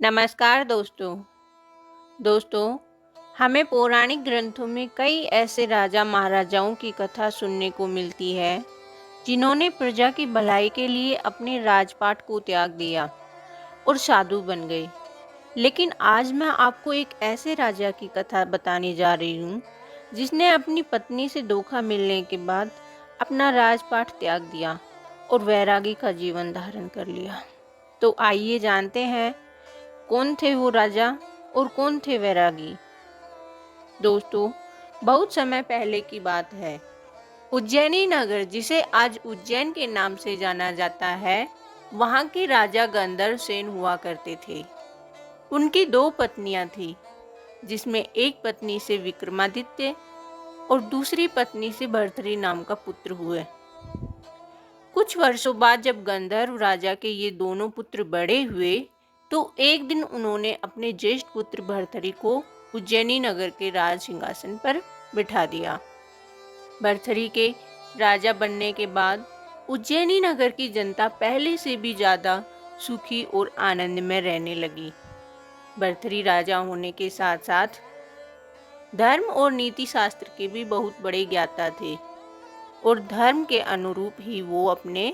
नमस्कार दोस्तों। दोस्तों, हमें पौराणिक ग्रंथों में कई ऐसे राजा महाराजाओं की कथा सुनने को मिलती है जिन्होंने प्रजा की भलाई के लिए अपने राजपाट को त्याग दिया और साधु बन गए। लेकिन आज मैं आपको एक ऐसे राजा की कथा बताने जा रही हूँ जिसने अपनी पत्नी से धोखा मिलने के बाद अपना राजपाट त्याग दिया और वैरागी का जीवन धारण कर लिया। तो आइए जानते हैं कौन थे वो राजा और कौन थे वैरागी। दोस्तों, बहुत समय पहले की बात है। उज्जैनी नगर, जिसे आज उज्जैन के नाम से जाना जाता है, वहाँ के राजा गंधर्व सेन हुआ करते थे। उनकी दो पत्नियां थीं, जिसमें एक पत्नी से विक्रमादित्य और दूसरी पत्नी से भर्तृहरि नाम का पुत्र हुए। कुछ वर्षों बाद जब गंधर्व राजा के ये दोनों पुत्र बड़े हुए, तो एक दिन उन्होंने अपने ज्येष्ठ पुत्र भर्तृहरि को उज्जैनी नगर के राज सिंहासन पर बिठा दिया। भर्तृहरि के राजा बनने के बाद उज्जैनी नगर की जनता पहले से भी ज्यादा सुखी और आनंद में रहने लगी। भर्तृहरि राजा होने के साथ साथ धर्म और नीति शास्त्र के भी बहुत बड़े ज्ञाता थे और धर्म के अनुरूप ही वो अपने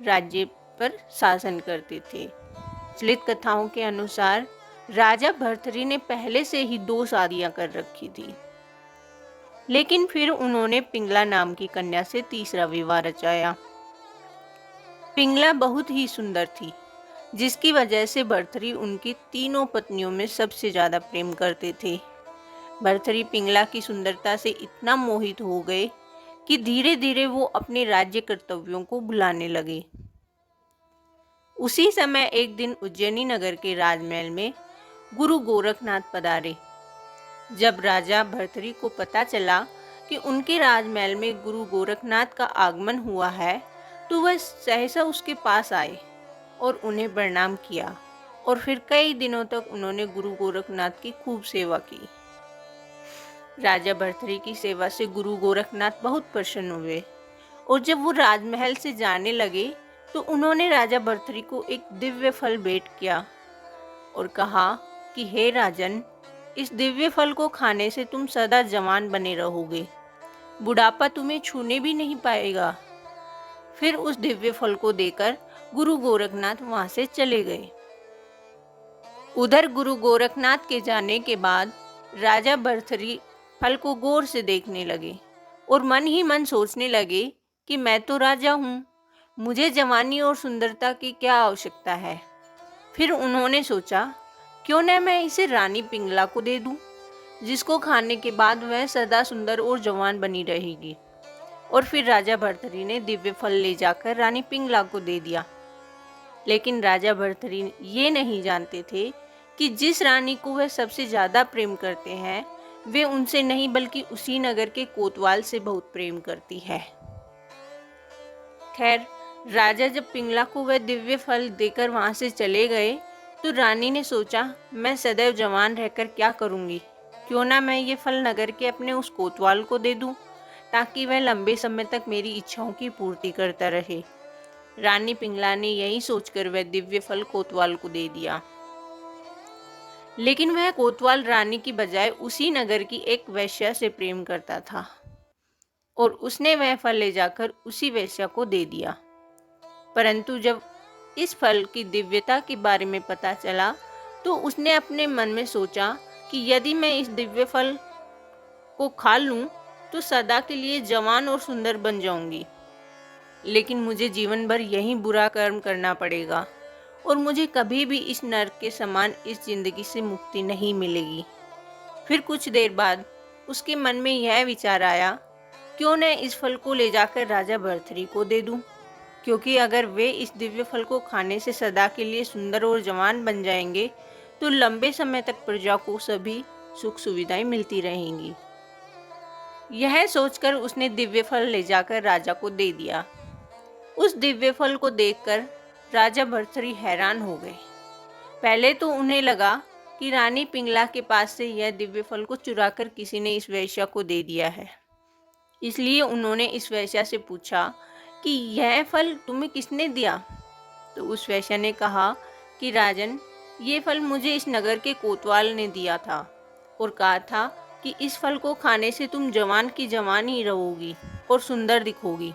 राज्य पर शासन करते थे। प्रचलित कथाओं के अनुसार राजा भर्तृहरि ने पहले से ही दो शादियां कर रखी थी, लेकिन फिर उन्होंने पिंगला नाम की कन्या से तीसरा विवाह रचाया। पिंगला बहुत ही सुंदर थी, जिसकी वजह से भर्तृहरि उनकी तीनों पत्नियों में सबसे ज्यादा प्रेम करते थे। भर्तृहरि पिंगला की सुंदरता से इतना मोहित हो गए कि धीरे धीरे वो अपने राज्य कर्तव्यों को भुलाने लगे। उसी समय एक दिन उज्जैनी नगर के राजमहल में गुरु गोरखनाथ पधारे। जब राजा भर्तृहरि को पता चला कि उनके राजमहल में गुरु गोरखनाथ का आगमन हुआ है, तो वह सहसा उसके पास आए और उन्हें प्रणाम किया और फिर कई दिनों तक उन्होंने गुरु गोरखनाथ की खूब सेवा की। राजा भर्तृहरि की सेवा से गुरु गोरखनाथ बहुत प्रसन्न हुए और जब वो राजमहल से जाने लगे तो उन्होंने राजा भर्तृहरि को एक दिव्य फल भेंट किया और कहा कि हे राजन, इस दिव्य फल को खाने से तुम सदा जवान बने रहोगे, बुढ़ापा तुम्हें छूने भी नहीं पाएगा। फिर उस दिव्य फल को देकर गुरु गोरखनाथ वहां से चले गए। उधर गुरु गोरखनाथ के जाने के बाद राजा भर्तृहरि फल को गौर से देखने लगे और मन ही मन सोचने लगे कि मैं तो राजा हूँ, मुझे जवानी और सुंदरता की क्या आवश्यकता है। फिर उन्होंने सोचा, क्यों न मैं इसे रानी पिंगला को दे दूं, जिसको खाने के बाद वह सदा सुंदर और जवान बनी रहेगी। और फिर राजा भर्तृहरि ने दिव्य फल ले जाकर रानी पिंगला को दे दिया। लेकिन राजा भर्तृहरि ये नहीं जानते थे कि जिस रानी को वह सबसे ज्यादा प्रेम करते हैं, वे उनसे नहीं बल्कि उसी नगर के कोतवाल से बहुत प्रेम करती है। खैर, राजा जब पिंगला को वह दिव्य फल देकर वहां से चले गए, तो रानी ने सोचा, मैं सदैव जवान रहकर क्या करूंगी, क्यों ना मैं ये फल नगर के अपने उस कोतवाल को दे दूं, ताकि वह लंबे समय तक मेरी इच्छाओं की पूर्ति करता रहे। रानी पिंगला ने यही सोचकर वह दिव्य फल कोतवाल को दे दिया। लेकिन वह कोतवाल रानी की बजाय उसी नगर की एक वैश्या से प्रेम करता था और उसने वह फल ले जाकर उसी वैश्या को दे दिया। परंतु जब इस फल की दिव्यता के बारे में पता चला, तो उसने अपने मन में सोचा कि यदि मैं इस दिव्य फल को खा लूं, तो सदा के लिए जवान और सुंदर बन जाऊंगी। लेकिन मुझे जीवन भर यही बुरा कर्म करना पड़ेगा और मुझे कभी भी इस नरक के समान इस जिंदगी से मुक्ति नहीं मिलेगी। फिर कुछ देर बाद उसके मन में यह विचार आया, क्यों न इस फल को ले जाकर राजा भर्तृहरि को दे दूं, क्योंकि अगर वे इस दिव्य फल को खाने से सदा के लिए सुंदर और जवान बन जाएंगे, तो लंबे समय तक प्रजा को सभी सुख सुविधाएं मिलती रहेंगी। यह सोचकर उसने दिव्य फल ले जाकर राजा को दे दिया। उस दिव्य फल को देखकर राजा भर्तृहरि हैरान हो गए। पहले तो उन्हें लगा कि रानी पिंगला के पास से यह दिव्य फल को चुराकर किसी ने इस वैश्या को दे दिया है। इसलिए उन्होंने इस वैश्या से पूछा कि यह फल तुम्हें किसने दिया। तो उस वैश्या ने कहा कि राजन, ये फल मुझे इस नगर के कोतवाल ने दिया था और कहा था कि इस फल को खाने से तुम जवान की जवान ही रहोगी और सुंदर दिखोगी।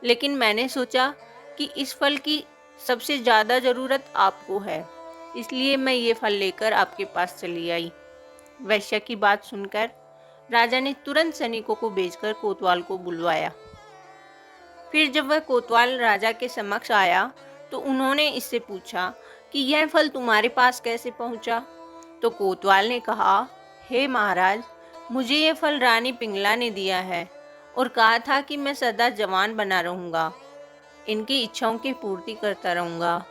लेकिन मैंने सोचा कि इस फल की सबसे ज़्यादा ज़रूरत आपको है, इसलिए मैं ये फल लेकर आपके पास चली आई। वैश्या की बात सुनकर राजा ने तुरंत सैनिकों को भेजकर कोतवाल को बुलवाया। फिर जब वह कोतवाल राजा के समक्ष आया तो उन्होंने इससे पूछा कि यह फल तुम्हारे पास कैसे पहुंचा? तो कोतवाल ने कहा, हे महाराज, मुझे यह फल रानी पिंगला ने दिया है और कहा था कि मैं सदा जवान बना रहूंगा, इनकी इच्छाओं की पूर्ति करता रहूंगा।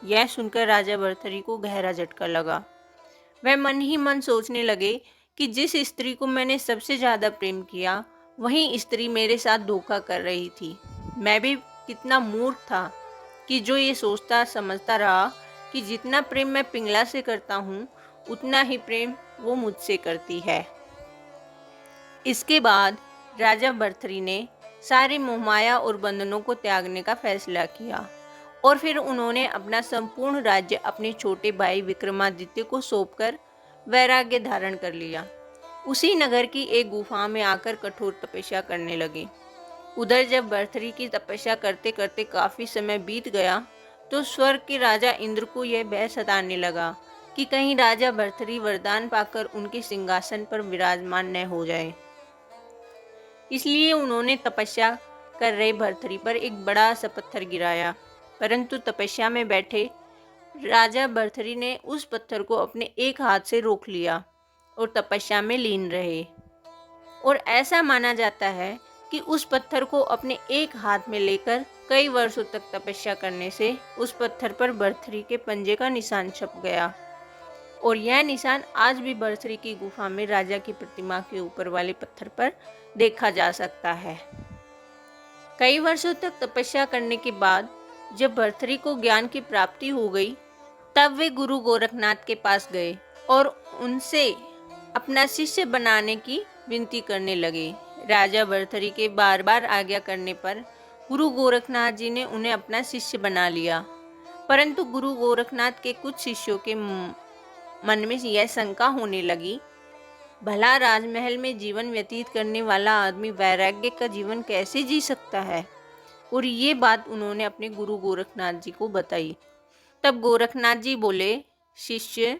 यह सुनकर राजा भर्तृहरि को गहरा झटका लगा। वह मन ही मन सोचने लगे कि जिस स्त्री को मैंने सबसे ज़्यादा प्रेम किया, वही स्त्री मेरे साथ धोखा कर रही थी। मैं भी कितना मूर्ख था कि जो ये सोचता समझता रहा कि जितना प्रेम मैं पिंगला से करता हूँ, उतना ही प्रेम वो मुझसे करती है। इसके बाद राजा भर्तृहरि ने सारी मोहमाया और बंधनों को त्यागने का फैसला किया और फिर उन्होंने अपना संपूर्ण राज्य अपने छोटे भाई विक्रमादित्य को सौंपकर वैराग्य धारण कर लिया। उसी नगर की एक गुफा में आकर कठोर तपस्या करने लगे। उधर जब भर्तृहरि की तपस्या करते करते काफी समय बीत गया तो स्वर्ग के राजा इंद्र को यह भय सताने लगा कि कहीं राजा भर्तृहरि वरदान पाकर उनके सिंहासन पर विराजमान न हो जाए। इसलिए उन्होंने तपस्या कर रहे भर्तृहरि पर एक बड़ा सा पत्थर गिराया, परंतु तपस्या में बैठे राजा भर्तृहरि ने उस पत्थर को अपने एक हाथ से रोक लिया और तपस्या में लीन रहे। और ऐसा माना जाता है कि उस पत्थर को अपने एक हाथ में लेकर कई वर्षों तक तपस्या करने से उस पत्थर पर भर्तृहरि के पंजे का निशान छप गया और यह निशान आज भी भर्तृहरि की गुफा में राजा की प्रतिमा के ऊपर वाले पत्थर पर देखा जा सकता है। कई वर्षों तक तपस्या करने के बाद जब भर्तृहरि को ज्ञान की प्राप्ति हो गई, तब वे गुरु गोरखनाथ के पास गए और उनसे अपना शिष्य बनाने की विनती करने लगे। राजा भर्तृहरि के बार बार आज्ञा करने पर गुरु गोरखनाथ जी ने उन्हें अपना शिष्य बना लिया, परंतु गुरु गोरखनाथ के कुछ शिष्यों के मन में यह शंका होने लगी, भला राजमहल में जीवन व्यतीत करने वाला आदमी वैराग्य का जीवन कैसे जी सकता है? और ये बात उन्होंने अपने गुरु गोरखनाथ जी को बताई। तब गोरखनाथ जी बोले, शिष्य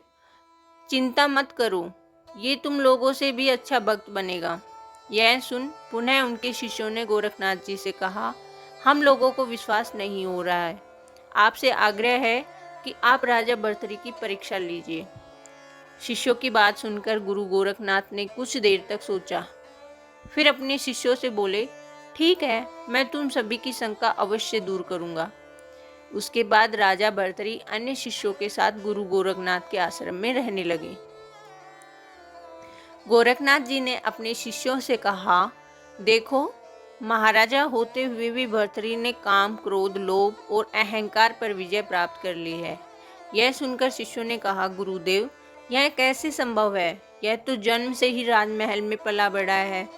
चिंता मत करो, ये तुम लोगों से भी अच्छा भक्त बनेगा। यह सुन पुनः उनके शिष्यों ने गोरखनाथ जी से कहा, हम लोगों को विश्वास नहीं हो रहा है, आपसे आग्रह है कि आप राजा भर्तृहरि की परीक्षा लीजिए। शिष्यों की बात सुनकर गुरु गोरखनाथ ने कुछ देर तक सोचा, फिर अपने शिष्यों से बोले, ठीक है, मैं तुम सभी की शंका अवश्य दूर करूंगा। उसके बाद राजा भर्तृहरि अन्य शिष्यों के साथ गुरु गोरखनाथ के आश्रम में रहने लगे। गोरखनाथ जी ने अपने शिष्यों से कहा, देखो, महाराजा होते हुए भी भर्तृहरि ने काम, क्रोध, लोभ और अहंकार पर विजय प्राप्त कर ली है। यह सुनकर शिष्यों ने कहा, गुरुदेव, यह कैसे संभव है? यह तो जन्म से ही राजमहल में पला बढ़ा है।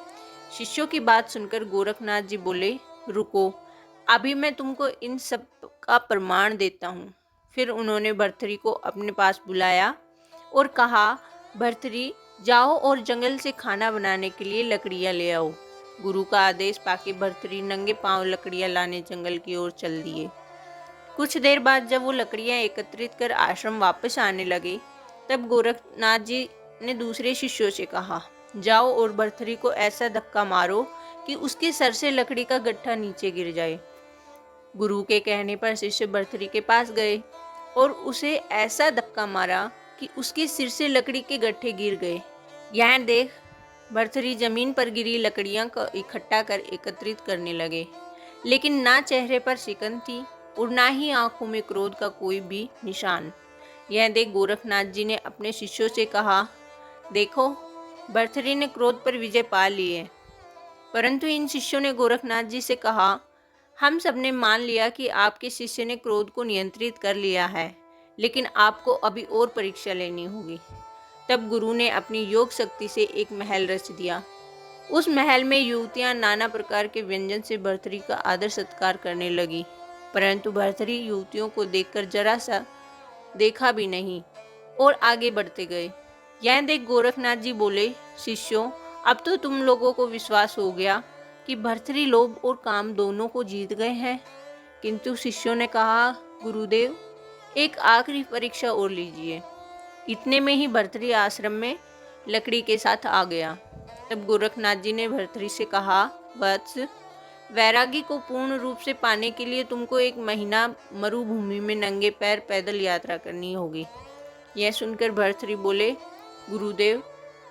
शिष्यों की बात सुनकर गोरखनाथ जी बोले, रुको, अभी मैं तुमको इन सब का प्रमाण देता हूँ। फिर उन्होंने भर्तृहरि को अपने पास बुलाया और कहा, भर्तृहरि, जाओ और जंगल से खाना बनाने के लिए लकड़ियाँ ले आओ। गुरु का आदेश पाके भर्तृहरि नंगे पांव लकड़ियाँ लाने जंगल की ओर चल दिए। कुछ देर बाद जब वो लकड़ियाँ एकत्रित कर आश्रम वापस आने लगे, तब गोरखनाथ जी ने दूसरे शिष्यों से कहा, जाओ और भर्तृहरि को ऐसा धक्का मारो कि उसके सर से लकड़ी का गट्ठा नीचे गिर जाए। गुरु के कहने पर शिष्य भर्तृहरि के पास गए और उसे ऐसा धक्का मारा कि उसके सिर से लकड़ी के गट्ठे गिर गए। यह देख भर्तृहरि जमीन पर गिरी लकड़ियां को इकट्ठा कर एकत्रित करने लगे, लेकिन ना चेहरे पर शिकन थी और ना ही आंखों में क्रोध का कोई भी निशान। यह देख गोरखनाथ जी ने अपने शिष्यों से कहा, देखो, भर्तृहरि ने क्रोध पर विजय पा ली है। परंतु इन शिष्यों ने गोरखनाथ जी से कहा, हम सब ने मान लिया कि आपके शिष्य ने क्रोध को नियंत्रित कर लिया है, लेकिन आपको अभी और परीक्षा लेनी होगी। तब गुरु ने अपनी योग शक्ति से एक महल रच दिया। उस महल में युवतियां नाना प्रकार के व्यंजन से भर्तृहरि का आदर सत्कार करने लगी, परंतु भर्तृहरि युवतियों को देखकर जरा सा देखा भी नहीं और आगे बढ़ते गए। यह देख गोरखनाथ जी बोले, शिष्यों, अब तो तुम लोगों को विश्वास हो गया कि भर्तृहरि लोभ और काम दोनों को जीत गए हैं। किंतु शिष्यों ने कहा, गुरुदेव, एक आखिरी परीक्षा और लीजिए। इतने में ही भर्तृहरि आश्रम में लकड़ी के साथ आ गया। तब गोरखनाथ जी ने भर्तृहरि से कहा, वत्स, वैरागी को पूर्ण रूप से पाने के लिए तुमको 1 महीना मरुभूमि में नंगे पैर पैदल यात्रा करनी होगी। यह सुनकर भर्तृहरि बोले, गुरुदेव,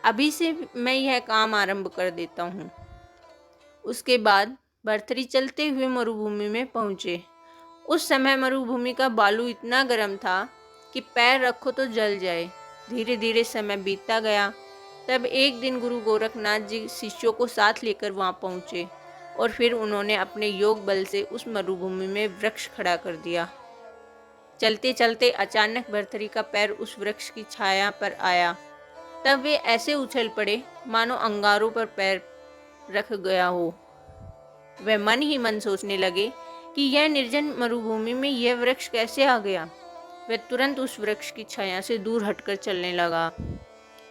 अभी से मैं यह काम आरंभ कर देता हूँ। उसके बाद भर्तृहरि चलते हुए मरुभूमि में पहुँचे। उस समय मरुभूमि का बालू इतना गर्म था कि पैर रखो तो जल जाए। धीरे धीरे समय बीतता गया। तब एक दिन गुरु गोरखनाथ जी शिष्यों को साथ लेकर वहाँ पहुँचे और फिर उन्होंने अपने योग बल से उस मरुभूमि में वृक्ष खड़ा कर दिया। चलते चलते अचानक भर्तृहरि का पैर उस वृक्ष की छाया पर आया। तब वे ऐसे उछल पड़े मानो अंगारों पर पैर रख गया हो। वे मन ही मन सोचने लगे कि यह निर्जन मरुभूमि में यह वृक्ष कैसे आ गया। वह तुरंत उस वृक्ष की छाया से दूर हटकर चलने लगा।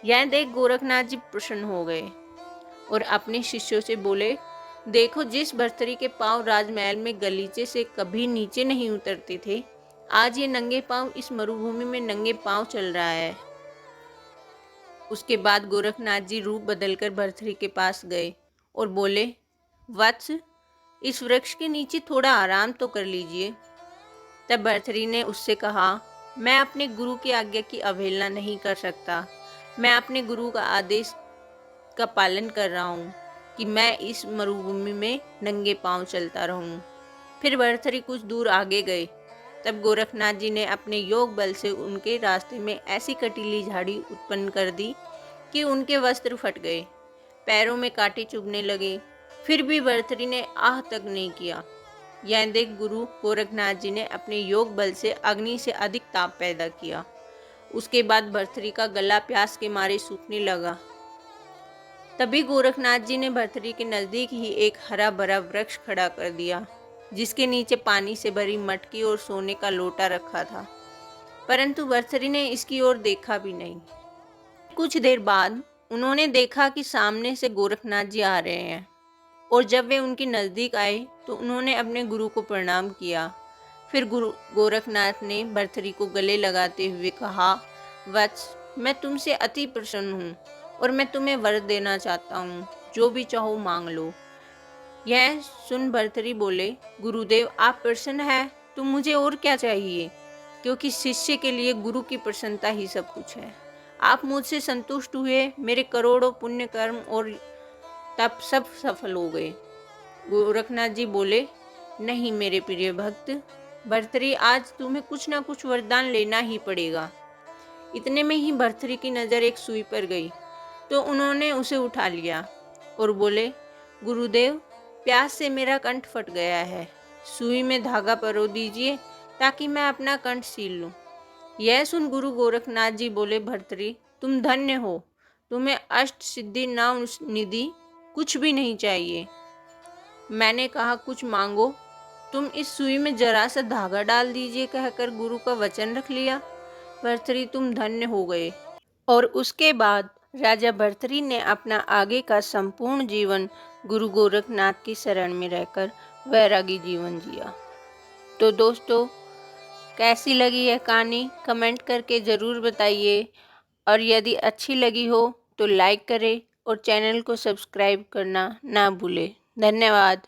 यह देख गोरखनाथ जी प्रसन्न हो गए और अपने शिष्यों से बोले, देखो, जिस भर्तृहरि के पांव राजमहल में गलीचे से कभी नीचे नहीं उतरते थे, आज ये नंगे पांव इस मरुभूमि में नंगे पांव चल रहा है। उसके बाद गोरखनाथ जी रूप बदलकर भर्तृहरि के पास गए और बोले, वत्स, इस वृक्ष के नीचे थोड़ा आराम तो कर लीजिए। तब भर्तृहरि ने उससे कहा, मैं अपने गुरु की आज्ञा की अवहेलना नहीं कर सकता। मैं अपने गुरु का आदेश का पालन कर रहा हूँ कि मैं इस मरुभूमि में नंगे पांव चलता रहूँ। फिर भर्तृहरि कुछ दूर आगे गए। तब गोरखनाथ जी ने अपने योग बल से उनके रास्ते में ऐसी कटीली झाड़ी उत्पन्न कर दी कि उनके वस्त्र फट गए, पैरों में कांटे चुभने लगे। फिर भी भर्तृहरि ने आह तक नहीं किया। यह देख गुरु गोरखनाथ जी ने अपने योग बल से अग्नि से अधिक ताप पैदा किया। उसके बाद भर्तृहरि का गला प्यास के मारे सूखने लगा। तभी गोरखनाथ जी ने भर्तृहरि के नज़दीक ही एक हरा भरा वृक्ष खड़ा कर दिया, जिसके नीचे पानी से भरी मटकी और सोने का लोटा रखा था। परंतु भर्तृहरि ने इसकी ओर देखा भी नहीं। कुछ देर बाद उन्होंने देखा कि सामने से गोरखनाथ जी आ रहे हैं और जब वे उनके नज़दीक आए तो उन्होंने अपने गुरु को प्रणाम किया। फिर गुरु गोरखनाथ ने भर्तृहरि को गले लगाते हुए कहा, वत्स, मैं तुमसे अति प्रसन्न हूँ और मैं तुम्हें वर देना चाहता हूँ। जो भी चाहो मांग लो। यह सुन भर्तृहरि बोले, गुरुदेव, आप प्रसन्न हैं तो मुझे और क्या चाहिए, क्योंकि शिष्य के लिए गुरु की प्रसन्नता ही सब कुछ है। आप मुझसे संतुष्ट हुए, मेरे करोड़ों पुण्य कर्म और तब सब सफल हो गए। गोरखनाथ जी बोले, नहीं मेरे प्रिय भक्त भर्तृहरि, आज तुम्हें कुछ ना कुछ वरदान लेना ही पड़ेगा। इतने में ही भर्तृहरि की नज़र एक सुई पर गई तो उन्होंने उसे उठा लिया और बोले, गुरुदेव, प्यास से मेरा कंठ फट गया है, सुई में धागा परो दीजिए ताकि मैं अपना कंठ सील लूँ। यह सुन गुरु गोरखनाथ जी बोले, भर्तृहरि, तुम धन्य हो, तुम्हें अष्ट सिद्धि नव निधि कुछ भी नहीं चाहिए। मैंने कहा कुछ मांगो, तुम इस सुई में जरा सा धागा डाल दीजिए कहकर गुरु का वचन रख लिया। भर्तृहरि, तुम धन्य हो गए। और उसके बाद राजा भर्तृहरि ने अपना आगे का संपूर्ण जीवन गुरु गोरखनाथ की शरण में रहकर वैरागी जीवन जिया। तो दोस्तों, कैसी लगी यह कहानी कमेंट करके ज़रूर बताइए और यदि अच्छी लगी हो तो लाइक करें और चैनल को सब्सक्राइब करना ना भूलें। धन्यवाद।